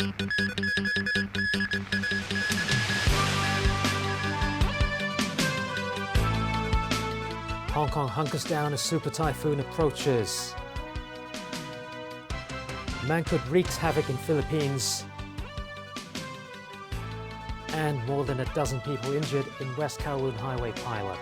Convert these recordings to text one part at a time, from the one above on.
Hong Kong hunkers down as super typhoon approaches. Mangkhut wreaks havoc in Philippines. And more than a dozen people injured in West Kowloon Highway pileup.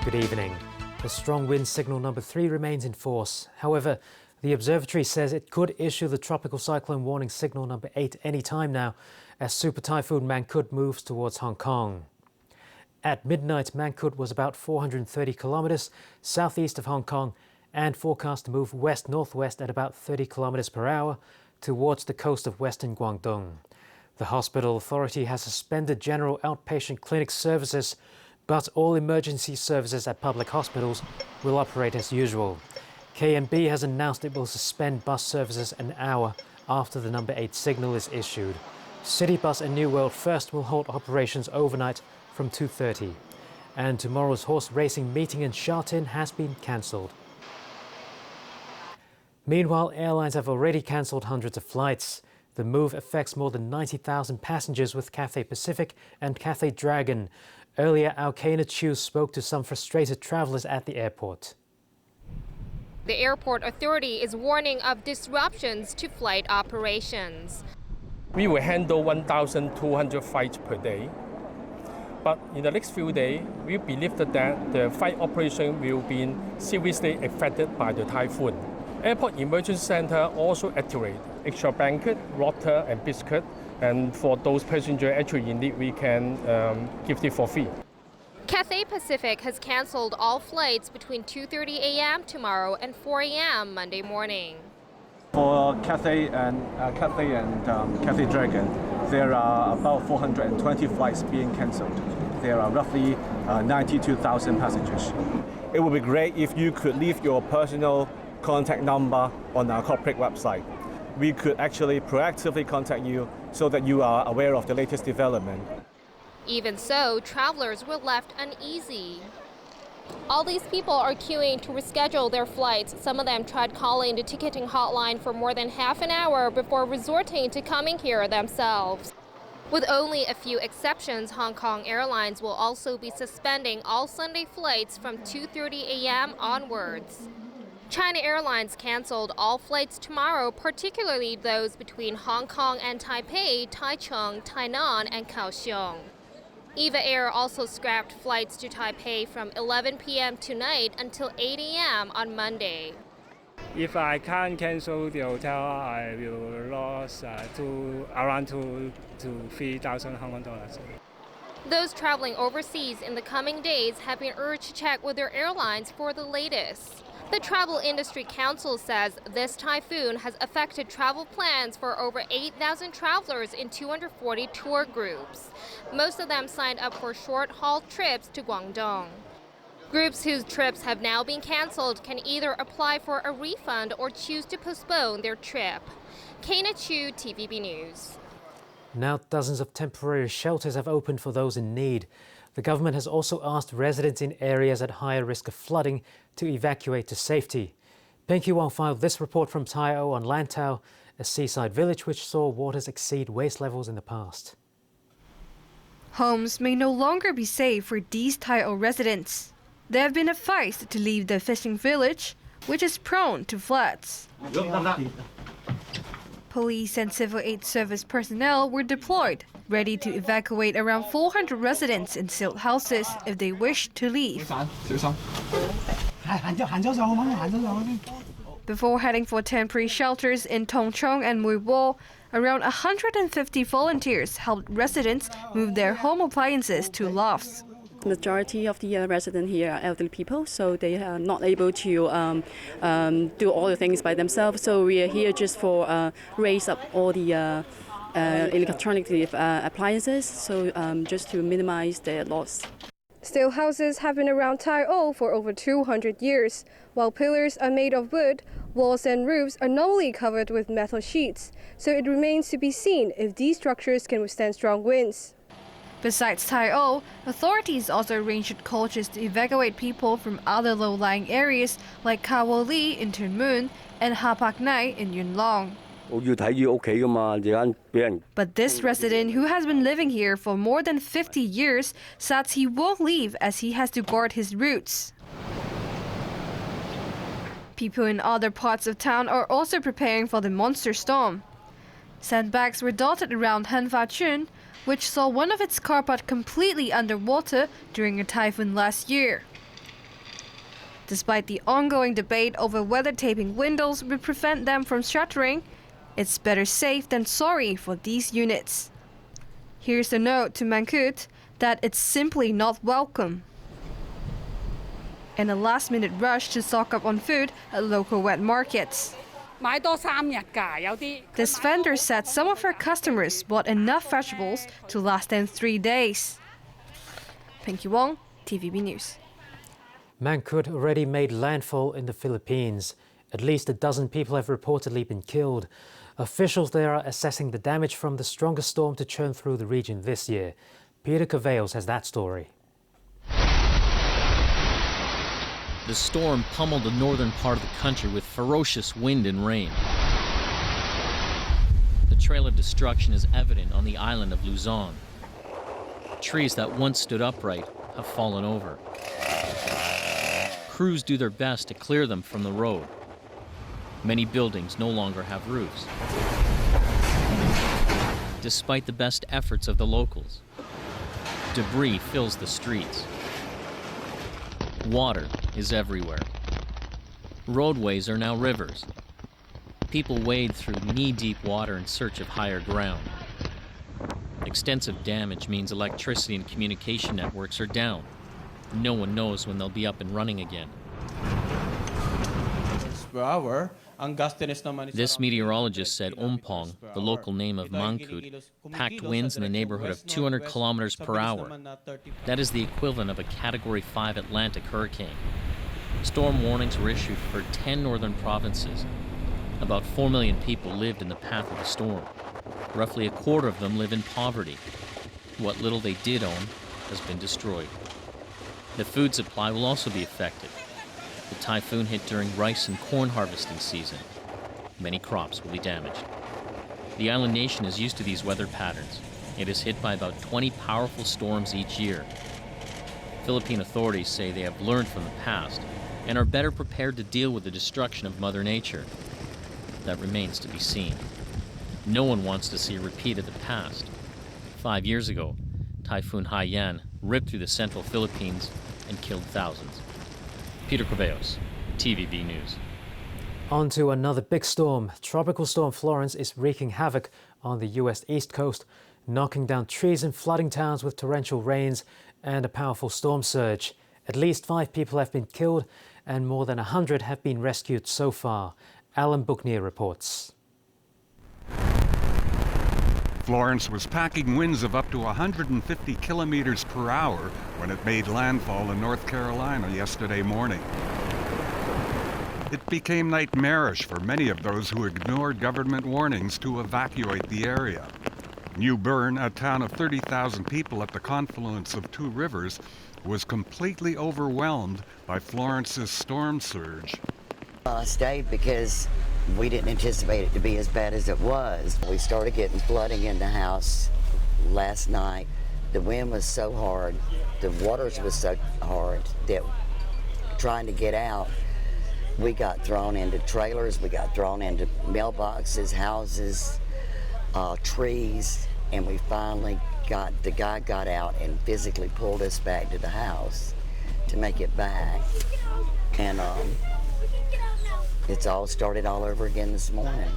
Good evening. The strong wind signal number 3 remains in force. However, the observatory says it could issue the tropical cyclone warning signal number 8 any time now as Super Typhoon Mangkhut moves towards Hong Kong. At midnight, Mangkhut was about 430 kilometers southeast of Hong Kong and forecast to move west-northwest at about 30 kilometers per hour towards the coast of western Guangdong. The hospital authority has suspended general outpatient clinic services, but all emergency services at public hospitals will operate as usual. KMB has announced it will suspend bus services an hour after the number 8 signal is issued. Citybus and New World First will hold operations overnight from 2:30. And tomorrow's horse racing meeting in Sha Tin has been cancelled. Meanwhile, airlines have already cancelled hundreds of flights. The move affects more than 90,000 passengers with Cathay Pacific and Cathay Dragon. Earlier, our Kana Chu spoke to some frustrated travellers at the airport. The airport authority is warning of disruptions to flight operations. We will handle 1,200 flights per day. But in the next few days, we believe that the flight operation will be seriously affected by the typhoon. Airport Emergency Center also activate extra blanket, water, and biscuit. And for those passengers actually in need, we can give it for free. Cathay Pacific has cancelled all flights between 2:30 a.m. tomorrow and 4 a.m. Monday morning. For Cathay and Cathay Dragon, there are about 420 flights being cancelled. There are roughly 92,000 passengers. It would be great if you could leave your personal contact number on our corporate website. We could actually proactively contact you so that you are aware of the latest development. Even so, travelers were left uneasy. All these people are queuing to reschedule their flights. Some of them tried calling the ticketing hotline for more than half an hour before resorting to coming here themselves. With only a few exceptions, Hong Kong Airlines will also be suspending all Sunday flights from 2:30 a.m. onwards. China Airlines canceled all flights tomorrow, particularly those between Hong Kong and Taipei, Taichung, Tainan, and Kaohsiung. EVA Air also scrapped flights to Taipei from 11 p.m. tonight until 8 a.m. on Monday. If I can't cancel the hotel, I will lose around 2,000 to 3,000 Hong Kong dollars. Those traveling overseas in the coming days have been urged to check with their airlines for the latest. The Travel Industry Council says this typhoon has affected travel plans for over 8,000 travelers in 240 tour groups. Most of them signed up for short-haul trips to Guangdong. Groups whose trips have now been canceled can either apply for a refund or choose to postpone their trip. Kana Chu, TVB News. Now dozens of temporary shelters have opened for those in need. The government has also asked residents in areas at higher risk of flooding to evacuate to safety. Pinky Wong filed this report from Tai O on Lantau, a seaside village which saw waters exceed waist levels in the past. Homes may no longer be safe for these Tai O residents. They have been advised to leave the fishing village, which is prone to floods. Police and civil aid service personnel were deployed, ready to evacuate around 400 residents in silt houses if they wish to leave. Before heading for temporary shelters in Tongchong and Mui Wo, around 150 volunteers helped residents move their home appliances to lofts. The majority of the residents here are elderly people, so they are not able to do all the things by themselves. So we are here just for raise up all the electronic appliances, so just to minimize their loss. Still houses have been around Tai O for over 200 years. While pillars are made of wood, walls and roofs are normally covered with metal sheets, so it remains to be seen if these structures can withstand strong winds. Besides Tai'o, authorities also arranged coaches to evacuate people from other low-lying areas like Kawo Li in Tuen Mun and Hapak Nai in Yuen Long. But this resident, who has been living here for more than 50 years, says he won't leave as he has to guard his roots. People in other parts of town are also preparing for the monster storm. Sandbags were dotted around Hanfa Chun, which saw one of its car parts completely underwater during a typhoon last year. Despite the ongoing debate over whether taping windows would prevent them from shattering, it's better safe than sorry for these units. Here's a note to Mangkhut that it's simply not welcome. And a last-minute rush to stock up on food at local wet markets. This vendor said some of her customers bought enough vegetables to last them 3 days. Pinky Wong, TVB News. Mangkhut already made landfall in the Philippines. At least a dozen people have reportedly been killed. Officials there are assessing the damage from the strongest storm to churn through the region this year. Peter Cavales has that story. The storm pummeled the northern part of the country with ferocious wind and rain. The trail of destruction is evident on the island of Luzon. Trees that once stood upright have fallen over. Crews do their best to clear them from the road. Many buildings no longer have roofs. Despite the best efforts of the locals, debris fills the streets. Water is everywhere. Roadways are now rivers. People wade through knee-deep water in search of higher ground. Extensive damage means electricity and communication networks are down. No one knows when they'll be up and running again. This meteorologist said Ompong, the local name of Mangkhut, packed winds in the neighborhood of 200 kilometers per hour. That is the equivalent of a Category 5 Atlantic hurricane. Storm warnings were issued for 10 northern provinces. About 4 million people lived in the path of the storm. Roughly a quarter of them live in poverty. What little they did own has been destroyed. The food supply will also be affected. The typhoon hit during rice and corn harvesting season. Many crops will be damaged. The island nation is used to these weather patterns. It is hit by about 20 powerful storms each year. Philippine authorities say they have learned from the past and are better prepared to deal with the destruction of Mother Nature. That remains to be seen. No one wants to see a repeat of the past. 5 years ago, Typhoon Haiyan ripped through the central Philippines and killed thousands. Peter Cavales, TVB News. On to another big storm. Tropical Storm Florence is wreaking havoc on the U.S. East Coast, knocking down trees and flooding towns with torrential rains and a powerful storm surge. At least 5 people have been killed and more than 100 have been rescued so far. Alan Buckneer reports. Florence was packing winds of up to 150 kilometers per hour when it made landfall in North Carolina yesterday morning. It became nightmarish for many of those who ignored government warnings to evacuate the area. New Bern, a town of 30,000 people at the confluence of 2 rivers, was completely overwhelmed by Florence's storm surge. I stayed because we didn't anticipate it to be as bad as it was. We started getting flooding in the house last night. The wind was so hard, the waters was so hard that trying to get out, we got thrown into trailers, we got thrown into mailboxes, houses, trees, and we finally the guy got out and physically pulled us back to the house to make it back. And it's all started all over again this morning.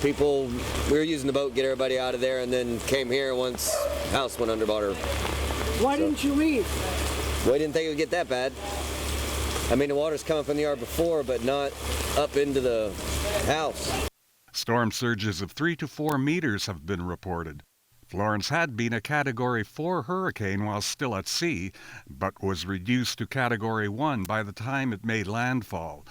We were using the boat to get everybody out of there, and then came here once the house went underwater. Why didn't you leave? We didn't think it would get that bad. I mean, the water's coming from the yard before, but not up into the house. Storm surges of 3 to 4 meters have been reported. Florence had been a Category 4 hurricane while still at sea, but was reduced to Category 1 by the time it made landfall.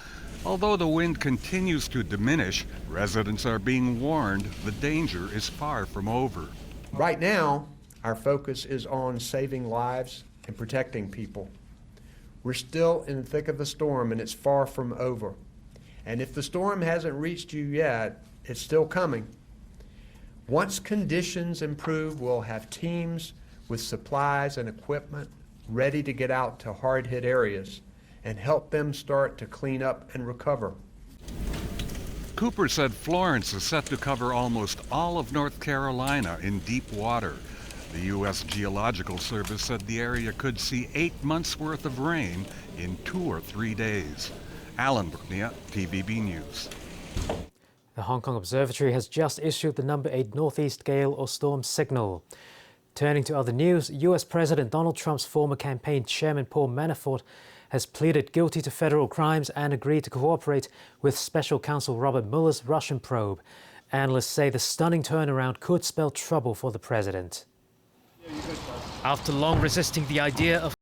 Although the wind continues to diminish, residents are being warned the danger is far from over. Right now, Our focus is on saving lives and protecting people. We're still in the thick of the storm, and it's far from over. And if the storm hasn't reached you yet, it's still coming. Once conditions improve, we'll have teams with supplies and equipment ready to get out to hard-hit areas and help them start to clean up and recover. Cooper said Florence is set to cover almost all of North Carolina in deep water. The U.S. Geological Service said the area could see 8 months' worth of rain in 2 or 3 days. Alan Burknia, TVB News. The Hong Kong Observatory has just issued the number 8 northeast gale or storm signal. Turning to other news, U.S. President Donald Trump's former campaign chairman Paul Manafort has pleaded guilty to federal crimes and agreed to cooperate with Special Counsel Robert Mueller's Russian probe. Analysts say the stunning turnaround could spell trouble for the president. After long resisting the idea of